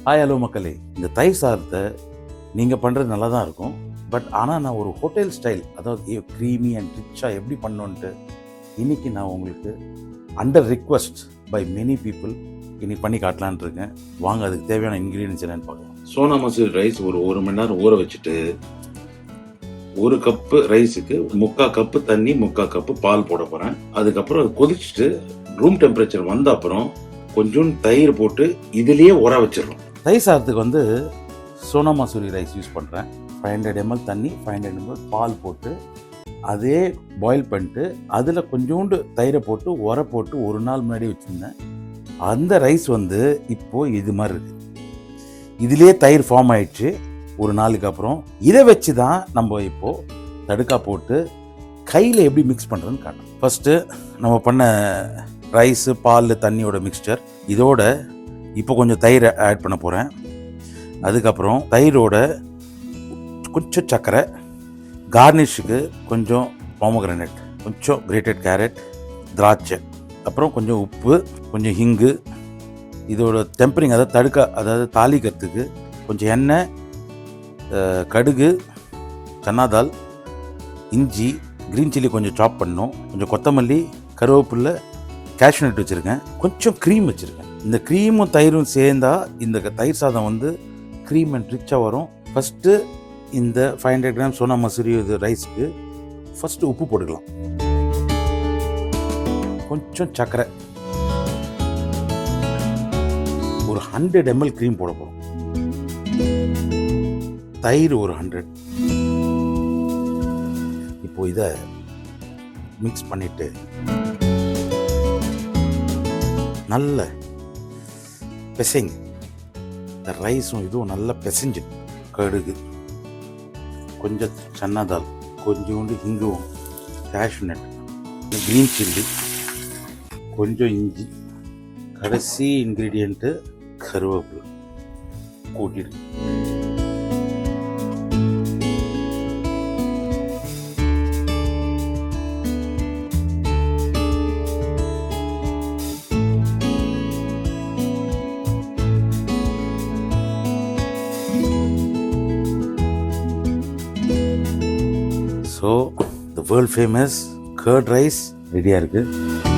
Hi hello மக்களே, இந்த தயிர் சாதத்தை நீங்கள் பண்ணுறது நல்லா தான் இருக்கும். பட் ஆனால் நான் ஒரு ஹோட்டல் ஸ்டைல், அதாவது க்ரீமி அண்ட் ரிச்சாக எப்படி பண்ணோன்ட்டு இன்றைக்கி நான் உங்களுக்கு under request by many people இன்னைக்கு பண்ணி காட்டலான்ட்டு இருக்கேன். வாங்க, அதுக்கு தேவையான இன்க்ரீடியன்ஸ் என்னென்னு பார்க்கலாம். சோனா மசூரி ரைஸ் ஒரு மணி நேரம் ஊற வச்சுட்டு, ஒரு கப்பு ரைஸுக்கு 3/4 கப்பு தண்ணி 3/4 கப்பு பால் போட போகிறேன். அதுக்கப்புறம் அது கொதிச்சுட்டு ரூம் டெம்பரேச்சர் வந்த அப்புறம் கொஞ்சோண்டு தயிர் போட்டு இதுலேயே ஊற வச்சிடறோம். தயிர் சாதத்துக்கு சோனா மசூரி ரைஸ் யூஸ் பண்ணுறேன். 500 ml தண்ணி 500 ml பால் போட்டு அதே பாயில் பண்ணிட்டு அதில் கொஞ்சோண்டு தயிரை போட்டு போட்டு ஒரு நாள் முன்னாடி வச்சுருந்தேன். அந்த ரைஸ் இப்போது இது மாதிரி இருக்குது. இதுலேயே தயிர் ஃபார்ம் ஆயிடுச்சு. ஒரு நாளுக்கு அப்புறம் இதை வச்சு தான் நம்ம இப்போது தடுக்கா போட்டு கையில் எப்படி மிக்ஸ் பண்ணுறதுன்னு காட்டணும். ஃபஸ்ட்டு நம்ம பண்ண ரைஸு பால் தண்ணியோட மிக்ஸ்சர், இதோட இப்போ கொஞ்சம் தயிரை ஆட் பண்ண போகிறேன். அதுக்கப்புறம் தயிரோட கொஞ்சம் சர்க்கரை, கார்னிஷுக்கு கொஞ்சம் பாமோகிரானேட், கொஞ்சம் கிரேட்டட் கேரட், திராட்சை, அப்புறம் கொஞ்சம் உப்பு, கொஞ்சம் ஹிங்கு. இதோட டெம்பரிங், அதாவது தடுக்கா, அதாவது தாளிக்கிறதுக்கு கொஞ்சம் எண்ணெய், கடுகு, சன்னாதால், இஞ்சி, க்ரீன் சில்லி கொஞ்சம் சாப் பண்ணணும், கொஞ்சம் கொத்தமல்லி, கருவேப்பில்லை, கேஷ்யூநட் வச்சுருக்கேன், கொஞ்சம் க்ரீம் வச்சுருக்கேன். இந்த க்ரீமும் தயிரும் சேர்ந்தால் இந்த தயிர் சாதம் க்ரீம் அண்ட் ரிச்சாக வரும். ஃபஸ்ட்டு இந்த 500 கிராம் சோனா மசூரி ரைஸ்க்கு ஃபஸ்ட்டு உப்பு போட்டுக்கலாம். கொஞ்சம் சர்க்கரை, ஒரு 100 ml க்ரீம் போட போகிறோம். தயிர் ஒரு 100. இப்போ இதை மிக்ஸ் பண்ணிட்டு நல்ல பிசைங்க. இந்த ரைஸும் இதுவும் நல்லா பிசைஞ்சு, கடுகு, கொஞ்சம் சன்னாதால், கொஞ்சோண்டு ஹிங்குவும், கேஷ்யூநட், க்ரீன் சில்லி, கொஞ்சம் இஞ்சி, கடைசி இன்க்ரீடியண்ட்டு கருவேப்பிலை கூட்டிடுங்க. So the world famous curd rice ரெடியாக இருக்குது.